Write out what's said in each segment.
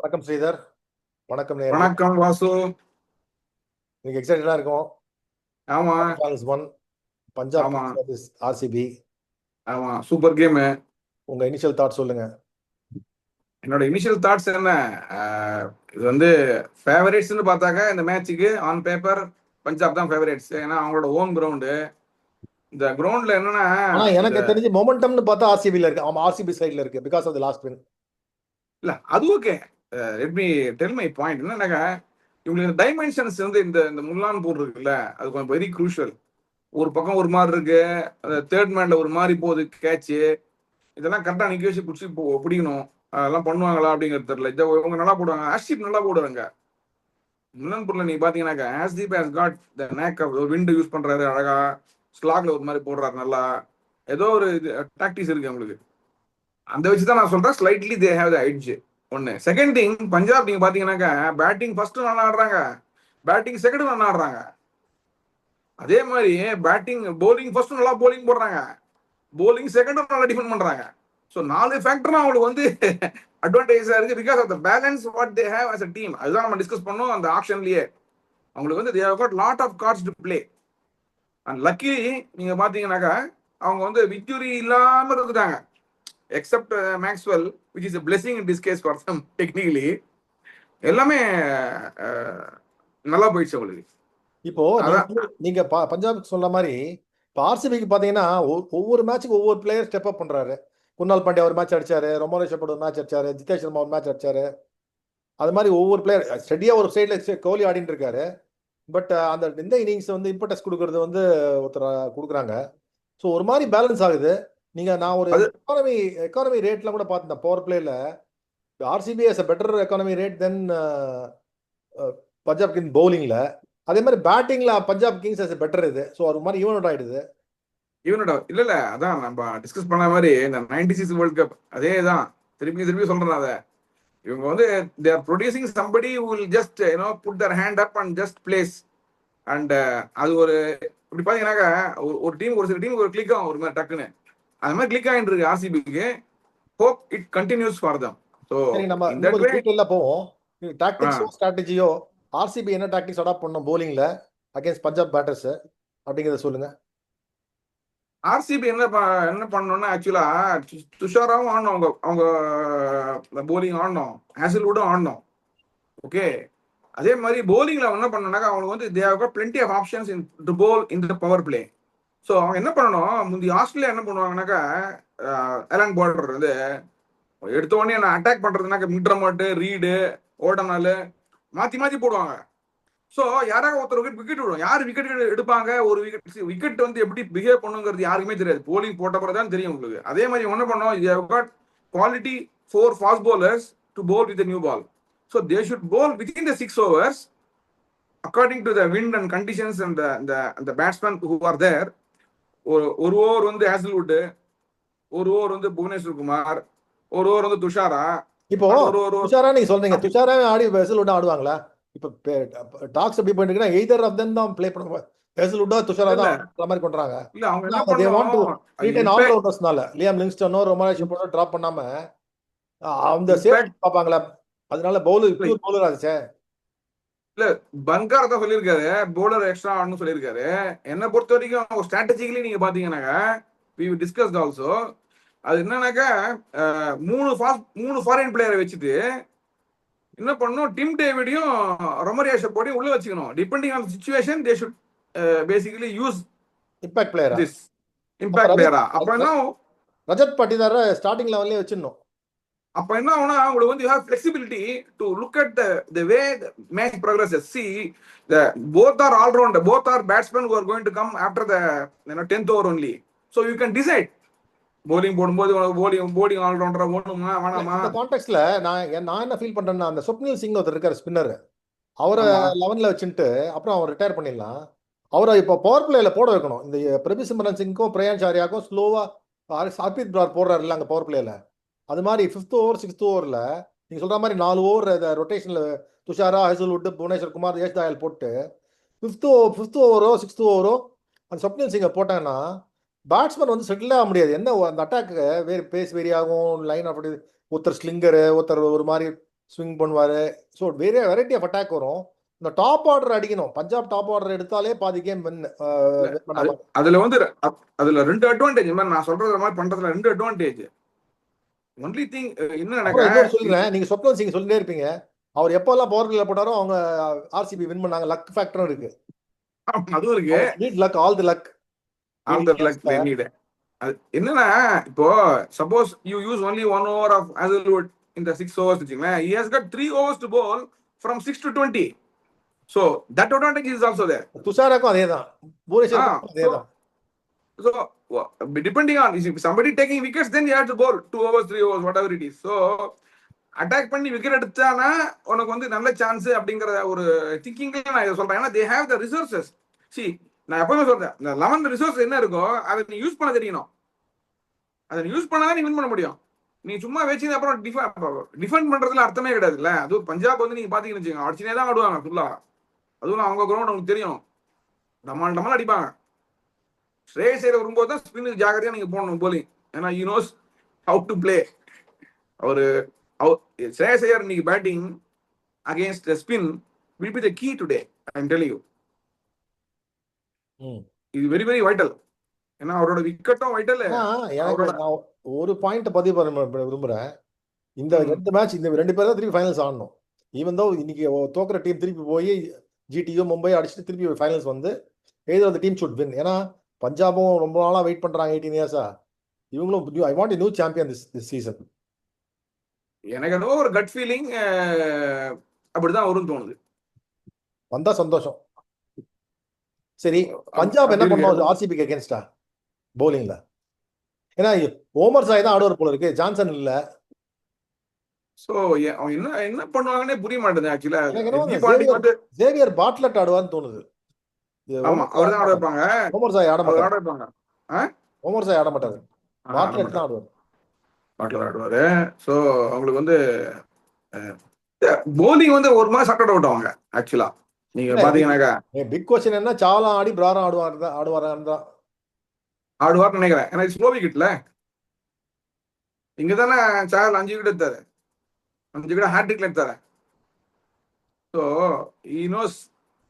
வணக்கம் ஸ்ரீதர். வணக்கம் நேயர்களே. வணக்கம் வாசு. இன்னைக்கு எக்ஸைட்டடா இருக்கும். ஆமா ராஜஸ்தான் ஒன், பஞ்சாப் ஆமா கிங்ஸ் vs ஆர்சிபி. ஆமா சூப்பர் கேம். உங்க இனிஷியல் தாட் சொல்லுங்க. என்னோட இனிஷியல் தாட்ஸ் என்ன, இது வந்து ஃபேவரேட்ஸ்னு பார்த்தாக்க இந்த மேட்சுக்கு ஆன் பேப்பர் பஞ்சாப் தான் ஃபேவரேட்ஸ். ஏன்னா அவங்களோட ஓன் கிரவுண்டு. இந்த கிரவுண்ட்ல என்னன்னா ஆனா இந்த எனக்கு தெரிஞ்சு மொமெண்டம்னு பார்த்தா ஆர்சிபில இருக்கு. ஆமா, ஆர்சிபி சைடுல இருக்கு because of the last win. இல்ல அது okay. Let me tell my point. என்னன்னாக்கா இவங்களுக்கு டைமென்ஷன்ஸ் வந்து இந்த இந்த முல்லான்பூர் இருக்குல்ல, அது கொஞ்சம் வெரி க்ரூஷியல். ஒரு பக்கம் ஒரு மாதிரி இருக்கு, தேர்ட் மேன்ல ஒரு மாதிரி போகுது கேட்ச். இதெல்லாம் கரெக்டாக நிக்க வச்சு பிடிச்சி பிடிக்கணும். அதெல்லாம் பண்ணுவாங்களா அப்படிங்கிறது தெரியல. இவங்க நல்லா போடுவாங்க, ஆஷ்தீப் நல்லா போடுவாங்க. முல்லன்பூர்ல நீங்க பாத்தீங்கன்னாக்கா Arshdeep has got the knack of wind use பண்றாரு அழகா. ஸ்லாக்ல ஒரு மாதிரி போடுறாரு நல்லா. ஏதோ ஒரு டாக்டிக்ஸ் இருக்கு அவங்களுக்கு. அந்த வச்சு தான் நான் சொல்றேன், slightly they have the edge. ஒன்னு. செகண்ட் திங், பஞ்சாப் நீங்க பாத்தீங்கன்னாக்கா பேட்டிங் ஃபர்ஸ்ட் நல்லா ஆடுறாங்க, பேட்டிங் செகண்ட் நல்லா ஆடுறாங்க. அதே மாதிரி பேட்டிங் போலிங் ஃபர்ஸ்ட் நல்லா போலிங் போடுறாங்க, போலிங் செகண்டும் நல்லா டிஃபெண்ட் பண்றாங்க. ஸோ 4 ஃபேக்டரும் அவங்களுக்கு வந்து அட்வான்டேஜா இருக்கு because of the balance what they have as a team. அதுதான் நம்ம டிஸ்கஸ் பண்ணோம் அந்த ஆக்ஷன்லயே. அவங்களுக்கு வந்து they have got lot of cards to play. And lucky நீங்க பாத்தீங்கன்னாக்கா அவங்க வந்து விக்டரி இல்லாம இருந்துட்டாங்க. Except Maxwell which is a blessing in disguise for them technically. எல்லாமே நல்லா போயிடுச்சு அவங்களுக்கு. இப்போ அதான் நீங்க பஞ்சாப் சொல்ற மாதிரி இப்போ ஆர்சிபிக்கு பாத்தீங்கன்னா ஒவ்வொரு மேட்சுக்கு ஒவ்வொரு பிளேயர் ஸ்டெப் அப் பண்றாரு. குணால் பாண்டியா ஒரு மேட்ச் அடிச்சாரு, ரொமாரோ ஷெப்பர்ட் ஒரு மேட்ச் அடிச்சாரு, ஜிதேஷ் சர்மா ஒரு மேட்ச் அடிச்சாரு. அது மாதிரி ஒவ்வொரு பிளேயர் ஸ்டெடியா ஒரு சைடுல கோலி ஆடிட்டு இருக்காரு. பட் அந்த இந்த இன்னிங்ஸ் வந்து இம்பார்ட்டன்ஸ் கொடுக்கறது வந்து ஒருத்தர் கொடுக்குறாங்க. ஸோ ஒரு மாதிரி பேலன்ஸ் ஆகுது. நான் ஒரு அது எக்கானமி ரேட்ல கூட பார்த்தேன். பவர் பிளேல RCB has better economy rate than Punjab Kings பவுலிங்ல. அதே மாதிரி பேட்டிங்ல பஞ்சாப் கிங்ஸ் ஹஸ் பெட்டர். இது ஸோ ஒரு மாதிரி ஈவன் அவுட் ஆயிடுது. இவனோட இல்ல அதான் நம்ம டிஸ்கஸ் பண்ண மாதிரி இந்த 96 வேர்ல்ட் கப் அதே தான். திருப்பி திருப்பி சொல்றேன் அதை. இவங்க வந்து they are producing somebody who will just put their hand up and just place. And அது ஒரு இப்படி பாத்தீங்கன்னாக்கா ஒரு டீம் ஒரு சில டீமுக்கு ஒரு கிளிக் ஆகும் ஒரு மாதிரி டக்குன்னு. அந்த மாதிரி கிளிக் ஆகிட்டு இருக்கு ஆர்சிபிக்கு. Hope it continues for them. So சரி, நம்ம இந்த இன்னும் கொஞ்சம் டீட்டெயிலாக போவோம். டாக்டிக்ஸோ ஆ ஸ்ட்ராட்டஜியோ ஆர்சிபி என்ன டாக்டிக்ஸ் அடாப்ட் பண்ணோம் பவுலிங்ல அகேன்ஸ்ட் பஞ்சாப் பேட்டர்ஸ் அப்படிங்கிறத சொல்லுங்க. ஆர்சிபி என்ன பண்ணணும்னா ஆக்சுவலா துஷாராவும் ஆடணும், அவங்க அவங்க போலிங் ஆடணும், ஹேசல்வுட்டும் ஆடணும். ஓகே. அதே மாதிரி போலிங்ல என்ன பண்ணணும்னாக்கா அவங்களுக்கு வந்து they have got plenty of options in to bowl in the power play. So அவங்க என்ன பண்ணணும், முந்தி ஆஸ்திரேலியா என்ன பண்ணுவாங்கன்னாக்கா அலன் பார்டர் வந்து எடுத்த உடனே என்ன அட்டாக் பண்றதுனாக்க மிட்ரமாட்டு ரீடு ஓடனாலு மாத்தி மாத்தி போடுவாங்க. ஸோ யாராவது ஒருத்தர் விக்கெட் விடுவோம். யார் விக்கெட் எடுப்பாங்க, ஒரு விக்கெட் வந்து எப்படி பிஹேவ் பண்ணுங்கிறது யாருக்குமே தெரியாது. போலிங் போட்ட பிறகு தான் தெரியும் உங்களுக்கு. அதே மாதிரி என்ன பண்ணோம், quality 4 fast bowlers to bowl with the new ball. So they should bowl within the 6 overs according to the wind and conditions and the batsmen who are there. ஒரு ஓவர் வந்து ஹேசல்வுட், ஒரு ஓவர் வந்து புவனேஸ்வர் குமார், ஒரு over வந்து துஷாரா. இப்போ ஒரு துஷாரா நீங்க சொல்றீங்க, துஷாராவே ஆடி ஹேசல்வுட் ஆடுவாங்களா? இப்போ டாக்ஸ் எப்படி பண்ணிட்டு இருக்குன்னா எய்தர் ஆஃப் தெம் தான் ப்ளே பண்ணுவாங்க. ஹேசல்வுட்டா துஷாரா தான் அந்த மாதிரி பண்றாங்க. இல்ல அவங்க என்ன தே வாண்ட் டு பண்ணோம் ரீடைன் ஆல் ரவுண்டர்ஸ்னால லியாம் லிங்ஸ்டனோ ரொமாரோ ஷெப்பர்டோ டிராப் பண்ணாம அந்த சேஃப்டி பார்ப்பாங்களா? அதனால பவுலர் பியூர் பவுலர் ஆச்சு. இல்ல பன்கார் தான் சொல்லியிருக்காரு பவுலர் எக்ஸ்ட்ரா ஆடணும்னு சொல்லியிருக்காரு. என்ன பொறுத்த வரைக்கும் ஸ்ட்ராட்டஜிக்கலி நீங்க பாத்தீங்கன்னாக்கா we discussed also. அது என்னன்னாக்கா 3 ஃபாரின் பிளேயரை வச்சுட்டு என்ன பண்ணணும், டிம் டேவிடையும் ரொமரியோ ஷெப்பர்டையும் உள்ள வச்சுக்கணும். Depending on situation they should basically use impact பிளேயரா, திஸ் இம்பாக்ட் பிளேயரா. அப்ப என்ன ரஜத் பட்டிதார ஸ்டார்டிங் லெவல்லே வச்சிடணும். அப்ப என்ன ஆகும்னா உங்களுக்கு வந்து you have flexibility to look at the way match progresses. C both are all round, both are batsmen who are going to come after the 10th over only. So you can decide bowling போடும்போது bowling all ரவுண்டரா போடணுமா வேணாமா. இந்த கான்டெக்ட்ல நான் என்ன feel பண்றேன்னா, அந்த சுப்னில் சிங் ஒருத்தர் இருக்காரு ஸ்பின்னர், அவரை 11ல வச்சுட்டு அப்புறம் அவர் ரிட்டையர் பண்ணிடலாம். அவரை இப்போ பவர் பிளேல போட வைக்கணும். இந்த பிரபி சிம்ரன் சிங்க்கும் பிரயான்ஷ் ஆரியாக்கும் ஸ்லோவா ஹர்ப்ரீத் பிரார் போடுறாரு இல்ல அங்க பவர் பிளேல. அது மாதிரி 5th ஓவர் 6th ஓவர்ல நீங்க சொல்ற மாதிரி 4 ஓவர் ரொட்டேஷன்ல துஷாரா, ஹேசல்வுட், புவனேஸ்வர் குமார், யஷ் தயால் போட்டு 5th ஓவரோ 6th ஓவரோ அந்த சுப்னில் சிங்கை போட்டாங்கன்னா பேட்ஸ்மேன் வந்து செட்டில் ஆக முடியாது. என்ன அந்த அட்டாக்கு வேறு பேஸ் வேரி ஆகும், லைன் அப்படி ஒருத்தர் ஸ்லிங்கரு, ஒருத்தர் ஒரு மாதிரி ஸ்விங் பண்ணுவார். ஸோ வேற வெரைட்டி ஆஃப் அட்டாக் வரும். இந்த டாப் ஆர்டர் அடிக்கணும். பஞ்சாப் டாப் ஆர்டர் எடுத்தாலே பாதி கேம் வின் பண்ணாம. அதுல வந்து அதுல 2 அட்வான்டேஜ் மாதிரி நான் சொல்றது மாதிரி பண்றதுல 2 அட்வான்டேஜ். ஒன்லி திங் அப்புறம் என்னன்னாக்கா இன்னொரு சொல்றேன், நீங்க சொப்னம் சிங் சொல்லிட்டே இருப்பீங்க. அவர் எப்பெல்லாம் பவர் பிளேல போட்டாரோ அவங்க ஆர்சிபி வின் பண்ணாங்க. லக் ஃபேக்டரும் இருக்கு. அதுவும் இருக்கு. Need luck, all the luck. All the luck they need. அது என்னன்னா இப்போ suppose you use only 1 over of Hazlewood in the 6 overs வச்சுக்கோங்களேன். he has got 3 overs to bowl from 6 to 20. so that advantage is also there. துஷாராக்கும் அதேதான், புவனேஸ்வருக்கும் அதேதான். So depending on if somebody taking wickets, then you have to bowl 2 overs 3 overs whatever it is. so attack பண்ணி wicket எடுத்தானா உனக்கு வந்து நல்ல chance அப்படிங்கிற ஒரு திங்கிங்ல நான் இதை சொல்றேன். ஏன்னா they have the resources. see நான் எப்பவுமே சொல்றேன், இந்த 11 ரிசோர்ஸ் என்ன இருக்கோ அதை நீ யூஸ் பண்ண தெரியணும். அதை யூஸ் பண்ணாதான் நீ வின் பண்ண முடியும். நீ சும்மா வச்சு அப்புறம் டிஃபெண்ட் பண்றதுல அர்த்தமே கிடையாதுல்ல. அதுவும் பஞ்சாப் வந்து நீங்க பாத்தீங்கன்னு வச்சுக்கோங்க, அடிச்சுனே தான் ஆடுவாங்க ஃபுல்லா. அதுவும் அவங்க கிரவுண்ட் உங்களுக்கு தெரியும், டமால் அடிப்பாங்க. ஸ்ரேயஸ் ஐயர் வரும்போது தான் ஸ்பின்னுக்கு ஜாகிரதையா நீங்க போடணும் போலிங். ஏன்னா you knows how to play. அவரு ஸ்ரேயஸ் ஐயர் இன்னைக்கு batting against spin will be the key today. I am telling you, இது வெரி வெரி வைட்டல். ஏன்னா அவரோட விக்கெட்டும் வைட்டல். எனக்கு ஒரு பாயிண்ட் பதிவு பண்ண விரும்புறேன். இந்த 2 மேட்ச் இந்த 2 பேர் தான் திருப்பி ஃபைனல்ஸ் ஆடணும். ஈவன் தோ இன்னைக்கு தோக்குற டீம் திருப்பி போய் ஜிடியோ மும்பை அடிச்சுட்டு திருப்பி ஃபைனல்ஸ் வந்து either of the team should win. ஏன்னா பஞ்சாபும் ரொம்ப நாளா வெயிட் பண்றாங்க 18 இயர்ஸா. இவங்களும் I want new champion this season. எனக்கு என்னவோ ஒரு கட் ஃபீலிங் அப்படிதான் வரும்னு தோணுது. வந்தா சந்தோஷம். சரி, பஞ்சாப் என்ன பண்ணுவாங்க ஆர்சிபிக்கு அகேன்ஸ்டா பவுலிங்ல? ஏன்னா ஓமர் சாய் தான் ஆடுவார் போல இருக்கு, ஜான்சன் இல்ல. சோ என்ன என்ன பண்ணுவாங்கன்னே புரிய மாட்டேங்குது ஆக்சுவலா. சேவியர் பாட்லெட் ஆடுவான்னு தோணுது. ஆமா, அவர் தான் ஆட வைப்பாங்க. ஓமர் சாய் ஆட மாட்டாரு. ஆட வைப்பாங்க. ஓமர் சாய் ஆட மாட்டாரு, பாட்லெட் தான் ஆடுவார். பாட்லர் ஆடுவாரு. சோ அவங்களுக்கு வந்து போலிங் வந்து ஒரு மாதிரி சக்கட் அவுட் ஆவாங்க ஆக்சுவலா. நீங்க பாத்தீங்கன்னாக்கா பிக் கொஸ்டின் என்ன, சாவலா ஆடி பிராரா ஆடுவாரான்னு தான் ஆடுவார்னு நினைக்கிறேன். ஏன்னா ஸ்லோ விக்கெட்ல இங்க தானே சாகல் 5 விக்கெட் எடுத்தாரு, 5 விக்கெட் ஹேட்ரிக்ல எடுத்தாரு. So he knows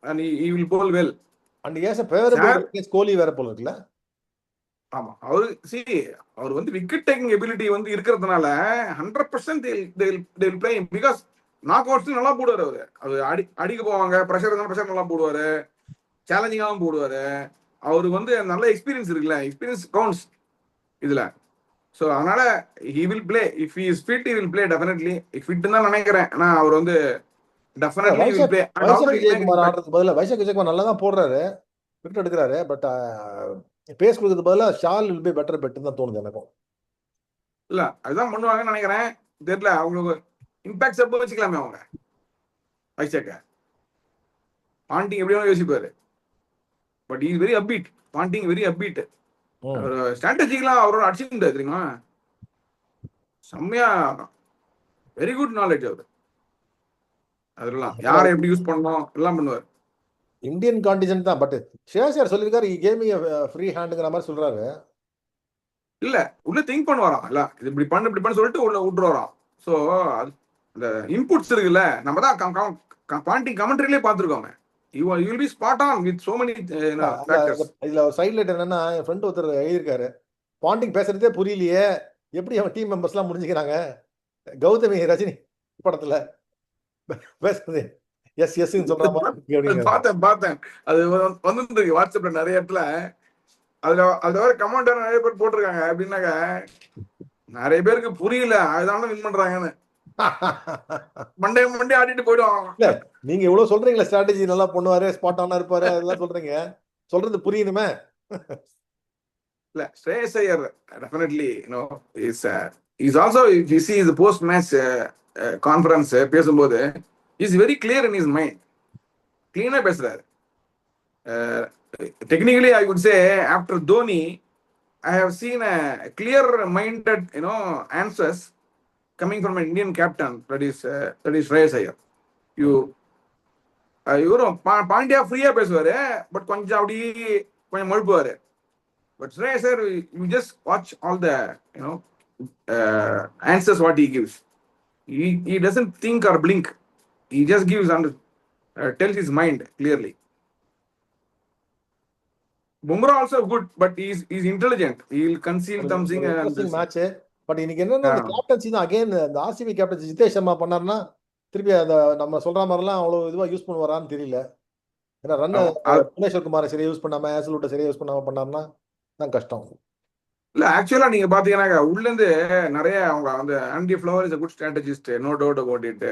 and he will bowl well. and he has a favorable கோலி வேற போல இருக்குல்ல. ஆமா, அவர் வந்து விக்கெட் டேக்கிங் எபிலிட்டி வந்து இருக்கிறதுனால 100% they will play him because knock outs நல்லா போடுவாரு. அவரு அடிக்க போவாங்க, ப்ரெஷர் நல்லா போடுவாரு, சேலஞ்சிங்காகவும் போடுவாரு. அவருக்கு வந்து நல்ல எக்ஸ்பீரியன்ஸ் இருக்குல்ல, எக்ஸ்பீரியன்ஸ் கவுண்ட்ஸ் இதுல. ஸோ அதனால he will play. if he is fit he will play definitely. Fit தான் நினைக்கிறேன். ஆனா அவர் வந்து definitely will play. விஜயகுமார் ஆடுறதுக்கு பதிலா விஜயகுமார் நல்லா தான் போடுறாரு, விக்கெட் எடுக்கிறாரு. பட் பேஸ் கொடுக்கறது பதிலா shawl will be better bet தான் தோணுது எனக்கும். இல்ல அதுதான் பண்ணுவாங்கன்னு நினைக்கிறேன். தெரியல, அவங்களுக்கு இம்பாக்ட் சப்ப வச்சுக்கலாமே அவங்க. வைசேக்க பாண்டிங் எப்படியும் யோசிப்பாரு. But is very upbeat. Ponting very upbeat. அவர் ஸ்ட்ராட்டஜிக்கெல்லாம் அவரோட அடிச்சுட்டாரு தெரியுமா, செம்மையா. வெரி குட் நாலேஜ் அவரு. அதெல்லாம் யாரை எப்படி யூஸ் பண்ணணும் எல்லாம் பண்ணுவார். இந்தியன் கான்டிஜென்ட் தான். பட் ஷேர் சார் சொல்லியிருக்காரு கேம் ஃப்ரீ ஹேண்டுங்கிற மாதிரி சொல்றாரு. இல்ல உள்ள திங்க் பண்ணுவாராம், இல்ல இது இப்படி பண்ணு சொல்லிட்டு உள்ள விட்டுருவாராம். ஸோ இந்த இன்புட்ஸ் இருக்குல்ல, நம்ம தான் bonding கமெண்ட்ரியிலே பார்த்துருக்கோங்க. You will be spot on with so many factors. இதுல ஒரு சைட் லைட் என்னன்னா, என் ஃப்ரெண்ட் ஒருத்தர் எழுதியிருக்காரு, பாண்டிங் பேசுறதே புரியலையே, எப்படி அவன் டீம் மெம்பர்ஸ் எல்லாம் முடிஞ்சுக்கிறாங்க, கௌதமி ரஜினி படத்துல பேசுறது எஸ் எஸ் சொல்ற மாதிரி. பார்த்தேன் அது வந்துருக்கு வாட்ஸ்அப்ல நிறைய இடத்துல. அதுல வர கமெண்ட் நிறைய பேர் போட்டிருக்காங்க. அப்படின்னாக்க நிறைய பேருக்கு புரியல, அதுதான் வின் பண்றாங்கன்னு மண்டே ஆடிட்டு போயிடுவாங்க. நீங்க இவ்வளவு சொல்றீங்களா, ஸ்ட்ராட்டஜி நல்லா பண்ணுவாரு, ஸ்பாட் ஆனா இருப்பாரு, அதெல்லாம் சொல்றீங்க, சொல்றது புரியுதுமே. இல்ல Shreyas Iyer definitely is also you see the post match conference பேசும்போது is very clear in his mind. கிளீனா பேசுறாரு. Technically I would say after Dhoni I have seen a clear minded answers coming from an Indian captain, that is Shreyas Iyer. Pandya ஃப்ரீயா பேசுவாரு, but கொஞ்சம் அப்படி கொஞ்சம் மழுப்புவாரு. But Shreyas Iyer, you just watch all the answers what he gives. He doesn't think or blink. He just gives and tells his mind clearly. Bumrah also good, but he's intelligent. He'll conceal ஒரு something ஒரு and interesting this. Match. But இன்னைக்கு என்னன்னா அந்த Yeah. Captaincy தான் again இந்த RCB captaincy Jitesh Sharma பண்ணாருன்னா திருப்பி அதை நம்ம சொல்ற மாதிரிலாம் அவ்வளவு இதுவா யூஸ் பண்ணுவாரான்னு தெரியல. ஏன்னா ரன் புவனேஸ்வர் குமாரை சரியா யூஸ் பண்ணாம ஹேசல்வுட்டை சரியா யூஸ் பண்ணாம பண்ணாருன்னா தான் கஷ்டம். இல்ல ஆக்சுவலா நீங்க பாத்தீங்கன்னா உள்ள இருந்து நிறைய அவங்க வந்து Andy Flower is good strategist, no doubt about it.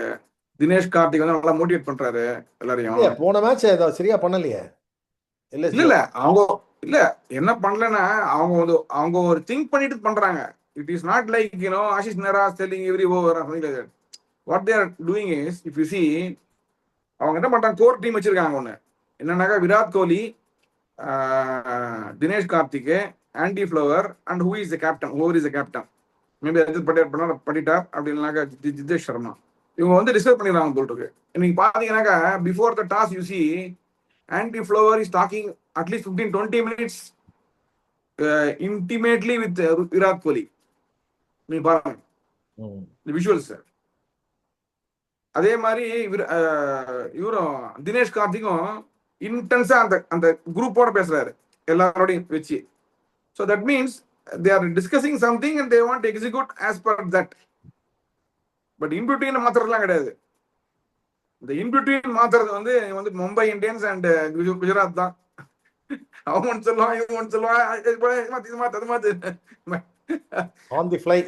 Dinesh Karthik வந்து நல்லா மோட்டிவேட் பண்றாரு எல்லாரையும். இல்லையா போன மேட்ச் அதை சரியா பண்ணலையே இல்ல எல்எஸ்ஜி. இல்ல அவங்க இல்ல என்ன பண்ணலன்னா அவங்க ஒரு திங்க் பண்ணிட்டு பண்றாங்க. It is not like Ashish நேரா telling every over what they are doing is if you see அவங்க என்ன பண்றாங்க, கோர் டீம் வச்சிருக்காங்க ஒண்ணு. என்னன்னாக்கா Virat Kohli, Dinesh Karthik, Andy Flower and who is the captain, over is the captain, maybe Ajit பண்ணிட்டார் அப்படின்னாக்கா ஜிதேஷ் சர்மா. இவங்க வந்து ரிசர்வ் பண்ணிடுறாங்க போல் இருக்கு. நீங்க பாத்தீங்கன்னாக்கா before the toss you see Andy Flower is talking at least 15-20 minutes intimately with Virat Kohli. நீங்க பாருங்க விஷுவல்ஸ். அதே மாதிரி இவரும் தினேஷ் கார்த்திக்கும் இன்டென்ஸா அந்த குரூப்போட பேசுறாரு எல்லாரோடையும் வச்சு. So that means they are discussing something and they want execute as per that. But in between மாத்துறதுலாம் கிடையாது. இந்த இன்பிட்வீன் மாத்துறது வந்து மும்பை இந்தியன்ஸ் அண்ட் குஜராத் தான். அவன் சொல்லுவான், இவன் சொல்லுவான், அது மாத்து on the fly.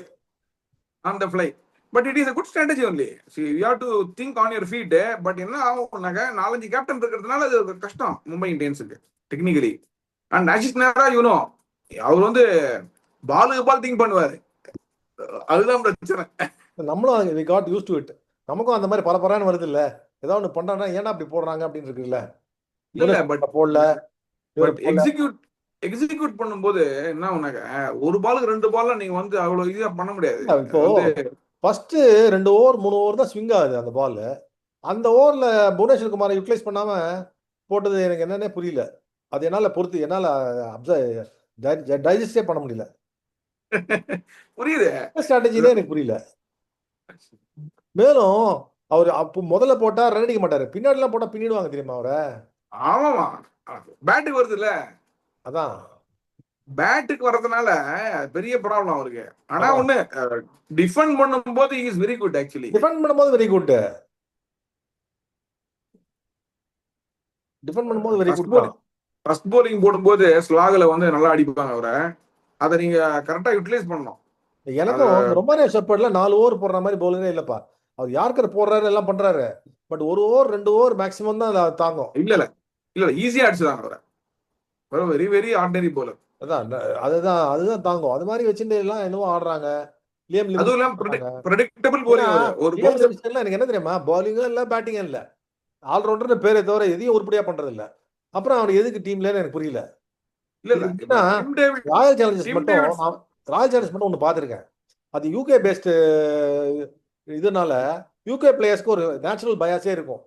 on the fly. But it is a good strategy only. See, you have to think on your feet. But என்ன ஆகும்னாக்க 4-5 கேப்டன் இருக்கிறதுனால அது ஒரு கஷ்டம் மும்பை இந்தியன்ஸுக்கு டெக்னிக்கலி. அண்ட் ஆஷிஷ் நேரா அவர் வந்து பால் திங்க் பண்ணுவாரு. அதுதான் பிரச்சனை. நம்மளும் we got used to it. நமக்கும் அந்த மாதிரி பரபரான்னு வருது இல்ல, ஏதாவது ஒன்று பண்றாங்கன்னா ஏன்னா அப்படி போடுறாங்க அப்படின்னு இருக்குல்ல. இல்ல பட் போடல எக்ஸிக்யூட் பண்ணும்போது என்ன ஆகுனாக்க ஒரு பாலுக்கு 2 பால்ல நீங்க வந்து அவ்வளவு ஈஸியா பண்ண முடியாது. இப்போ ஃபர்ஸ்ட் 2 ஓவர் 3 ஓவர் தான் ஸ்விங் ஆகுது அந்த பால். அந்த ஓவர்ல புவனேஸ்வர் குமாரை யூட்டிலைஸ் பண்ணாம போட்டது எனக்கு என்னன்னே புரியல. அது என்னால டைஜஸ்டே பண்ண முடியல. புரியுது ஸ்ட்ராட்டஜினே எனக்கு புரியல. மேலும் அவர் அப்போ முதல்ல போட்டா ரன் அடிக்க மாட்டாரு, பின்னாடி எல்லாம் போட்டா பின்னிடுவாங்க தெரியுமா அவரை. ஆமாமா பேட்டுக்கு வருது இல்ல, அதான் பேட்டுக்கு வர்றதுனால பெரிய ப்ராப்ளம் அவருக்கு. ஆனா ஒண்ணு டிஃபெண்ட் பண்ணும்போது he is very good actually. Defend பண்ணும்போது வெரி குட். டிஃபெண்ட் பண்ணும்போது வெரி குட். ஃபர்ஸ்ட் போலிங் போடும்போது ஸ்லாக்ல வந்து நல்லா அடிப்பாங்க அவரை. அதை நீங்க கரெக்டா யூட்டிலைஸ் பண்ணணும். எனக்கும் ரொமானியா ஷெப்பர்ட்ல 4 ஓவர் போடுற மாதிரி போலரே இல்லப்பா. அவர் யார்கர் போடுறாரு எல்லாம் பண்றாரு, பட் 1 ஓவர் 2 ஓவர் மேக்ஸிமம் தான் அதை தாங்கும். இல்ல ஈஸியா அடிச்சுதாங்க அவரை. Very very ordinary bowler. அதுதான் தாங்கும். அது மாதிரி வச்சுட்டு எல்லாம் என்னவோ ஆடுறாங்க. Predictable polling. எனக்கு என்ன தெரியுமா, பவுலிங்கும் இல்ல பேட்டிங்கும் இல்ல, ஆல்ரவுண்டர் பேரை தவிர எதையும் உருப்படியா பண்றது இல்ல. அப்புறம் அவர் எதுக்கு டீம்ல எனக்கு புரியல. ராயல் சேலஞ்சர்ஸ் மட்டும் ஒண்ணு பாத்திருக்கேன். அது யூகே பேஸ்ட் இதனால யூகே பிளேயர்ஸ்க்கு ஒரு நேச்சுரல் பயாஸே இருக்கும்.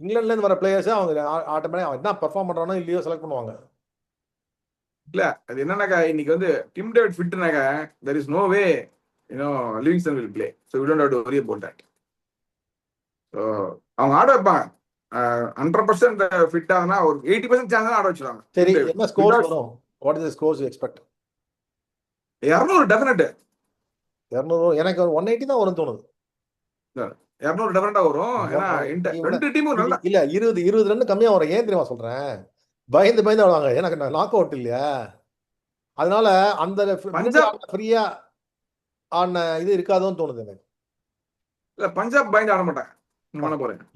இங்கிலாந்துல இருந்து வர பிளேயர்ஸ் அவங்க ஆட்டோமேட்டிக்கா என்ன பெர்ஃபார்ம் பண்றானோ இல்லையோ செலக்ட் பண்ணுவாங்க. இல்ல அது என்னன்னாக்கா இன்னைக்கு வந்து டிம் டேவிட் ஃபிட்னாக்கா there is no way Livingstone will play, so we don't have to worry about that. So அவங்க ஆட வைப்பாங்க 100% ஃபிட் ஆகுனா ஒரு 80% சான்ஸ் ஆட வச்சிருவாங்க. சரி, என்ன ஸ்கோர் வரும்? What is the scores you expect? 200 definite. 200 எனக்கு 180 தான் வரும் தோணுது. 200 டெஃபினட்டா வரும். ஏன்னா ரெண்டு டீமும் நல்லா இல்ல 20 ரன் கம்மியா வரும். ஏன் தெரியுமா சொல்றேன்? பயந்து ஆடுவாங்க. எனக்கு நாக் அவுட் இல்லையா, அதனால அந்த ஃப்ரீயா ஆன இது இருக்காதோன்னு தோணுது எனக்கு. இல்ல பஞ்சாப் பயந்து ஆட மாட்டாங்க.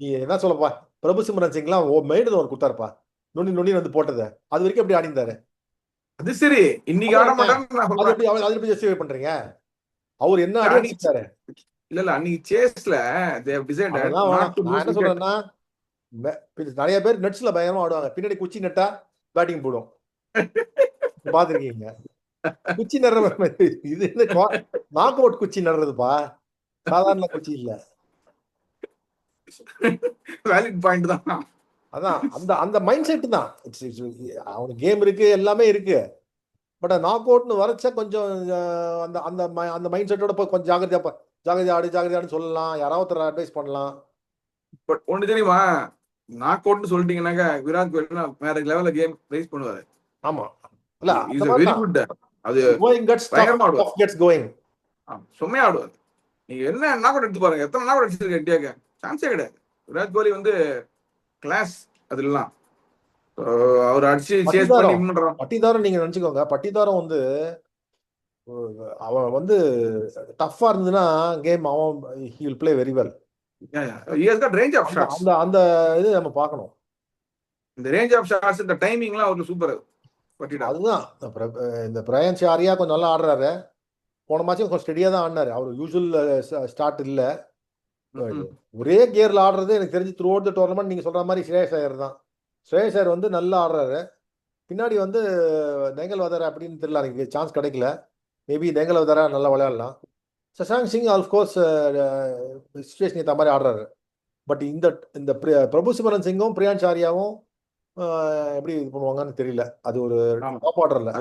நீ என்ன சொல்லப்பா, பிரபு சிம்ரன் சிங்லாம் மெய்டு ஒரு குத்தாருப்பா, நுண்ணி வந்து போட்டது. அது வரைக்கும் எப்படி ஆடிந்தாரு? அது சரி, இன்னைக்கு ஆட மாட்டாங்க. அது எப்படி ஜஸ்டிஃபை பண்றீங்க? அவர் என்ன அடிச்சாரு? இல்ல அன்னைக்கு சேஸ்ல they have decided not to நான் என்ன சொல்றேன்னா, நிறைய பேர் நெட்ஸ்ல பயங்கரமா ஆடுவாங்க, பின்னாடி குச்சி நட்டா பேட்டிங் போடும். பாத்துருக்கீங்க குச்சி நடுற இது நாக் அவுட் குச்சி நடுறதுப்பா, சாதாரண குச்சி இல்ல. வேலிட் பாயிண்ட் தான். அதான் அந்த மைண்ட் செட் தான். அவனுக்கு கேம் இருக்கு, எல்லாமே இருக்கு, பட் நாக் அவுட்னு வரச்சா கொஞ்சம் அந்த மைண்ட் செட்டோட கொஞ்சம் ஜாகிரதையா ஜாகிரதையாடு சொல்லலாம், யாராவது ஒருத்தர் அட்வைஸ் பண்ணலாம். பட் ஒண்ணு தெரியுமா, நாக் அவுட்னு சொல்லிட்டீங்கன்னாக்கா விராட் கோலி வேற லெவல்ல கேம் ரைஸ் பண்ணுவாரு. ஆமா, இல்ல அந்த இஸ் மாதிரி வெரி தான். குட். அது கோயிங் கெட்ஸ் டஃப், பயங்கரமா ஆடுவார். Tough gets going. செம்மையா ஆடுவார். நீங்க என்ன நாக் அவுட் எடுத்து பாருங்க, எத்தனை நாக் அவுட் அடிச்சிருக்க இந்தியாக்கு, சான்ஸே கிடையாது. விராட் கோலி வந்து கிளாஸ் அதெல்லாம். அவர் அடிச்சு சேஸ் பண்ணி பட்டிதாரம் பண்றான். பட்டிதாரம் நீங்க நினைச்சுக்கோங்க, பட்டிதாரம் வந்து அவன் வந்து டஃப்பா இருந்ததுன்னா கேம் அவன் he will play very well. He has got range of அந்த shots. அந்த அந்த இது நம்ம பார்க்கணும். இந்த ரேஞ்ச் ஆஃப் ஷாட்ஸ், இந்த டைமிங்லாம் அவருக்கு சூப்பர். பட்டிடா அதுதான் இந்த பிரயான்ஸ் ஆரியா கொஞ்சம் நல்லா ஆடுறாரு. போன மேட்சும் கொஞ்சம் ஸ்டெடியா தான் ஆடினாரு. அவர் யூஸ்வல் ஸ்டார்ட் இல்ல. ஒரே கியர்ல ஆடுறது எனக்கு தெரிஞ்சு த்ரூ அவுட் த டோர்னமெண்ட் நீங்க சொல்ற மாதிரி ஸ்ரேயஸ் ஐயர் தான். ஸ்ரேயஸ் ஐயர் வந்து நல்லா ஆடுறாரு. பின்னாடி வந்து தேங்கல் வதாரா அப்படின்னு தெரியல, எனக்கு சான்ஸ் கிடைக்கல. மேபி தேங்கல் வதாரா நல்லா விளையாடலாம். சஷாங்க் சிங் ஆல்ஃப்கோர்ஸ் சிச்சுவேஷன் ஏற்ற மாதிரி ஆடுறாரு. பட் இந்த இந்த பிரபு சிமரன் சிங்கும் பிரியான்ஸ் ஆரியாவும் எப்படி இது பண்ணுவாங்கன்னு தெரியல. அது ஒரு டாப் ஆர்டர்ல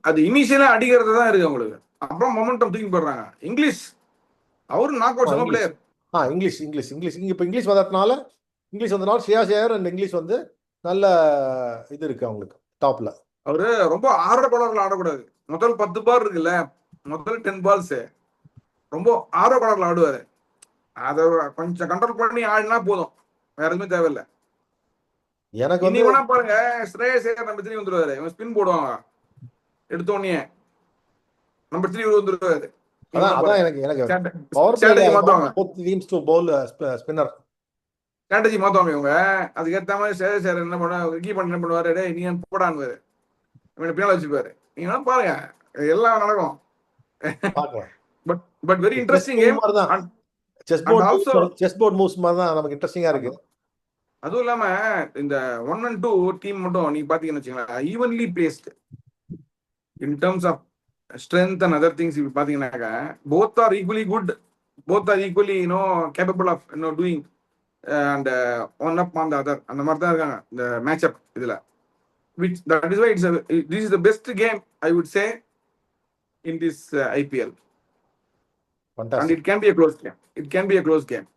அது இனிஷியலா அடிக்கிறது தான் இருக்கு அவங்களுக்கு. அப்புறம் மொமெண்டம் தூக்கி போடுறாங்க. இங்கிலீஷ் அவரு நாக் அவுட் சம பிளேயர். இங்கிலீஷ் இப்போ இங்கிலீஷ் வந்ததுனால ஸ்ரேயாஸ் ஐயர் அண்ட் இங்கிலீஷ் வந்து நல்ல இது இருக்கு அவங்களுக்கு டாப்ல. அவரு ரொம்ப ஆர்டர் கலர்ல ஆடக்கூடாது. முதல் 10 பால் இருக்குல்ல, முதல் 10 பால்ஸ் ரொம்ப ஆர்டர் கலர்ல ஆடுவாரு. அதை கொஞ்சம் கண்ட்ரோல் பண்ணி ஆடினா போதும், வேற எதுவுமே தேவையில்லை. எனக்கு வந்து வேணா பாருங்க, ஸ்ரேயஸ் ஐயர் நம்பர் 3 வந்துருவாரு. இவன் ஸ்பின் போடுவாங்க, எடுத்தோடனே நம்பர் 3 வந்துருவாரு. அதான் எனக்கு பவர் பிளேல மாத்துவாங்க. both teams to bowl spinner strategy மாத்துவாங்க இவங்க. அதுக்கேற்ற மாதிரி ஸ்ரேயஸ் ஐயர் என்ன பண்ணுவாரு, விக்கி பண்ண என்ன பண்ணுவாரு, டேய் நீ போடான்னுவாரு, இவனை பின்னால வச்சுப்பாரு. நீங்க பாருங்க, எல்லாம் நடக்கும். But very interesting game. Chess board moves மாதிரி தான் நமக்கு இன்ட்ரெஸ்டிங்கா இருக்கு. அதுவும் இல்லாம இந்த 1 and 2 டீம் மட்டும் நீங்க பாத்தீங்கன்னு வச்சுங்களேன், evenly placed in terms of strength and other things. இப்ப பாத்தீங்கன்னாக்கா both are equally good, both are equally capable of doing and one up on the other. அந்த மாதிரி தான் இருக்காங்க இந்த மேட்ச் அப் இதுல. which that is why this is the best game I would say in this IPL. Fantastic. And it can be a close game.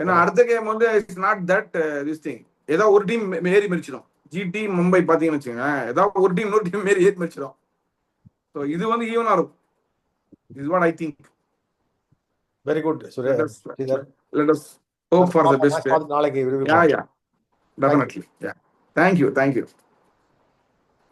ஏன்னா அடுத்த game வந்து it's not that this thing. ஏதாவது ஒரு டீம் ஏறி மிரிச்சிடும். GT Mumbai பாத்தீங்கன்னு வச்சுங்க, ஏதாவது ஒரு டீம் இன்னொரு டீம் ஏறி மிரிச்சிடும். ஸோ இது வந்து ஈவனா இருக்கும். Is what I think. Very good. Let us hope for the best. நாளைக்கு Yeah, definitely. Yeah. Thank you.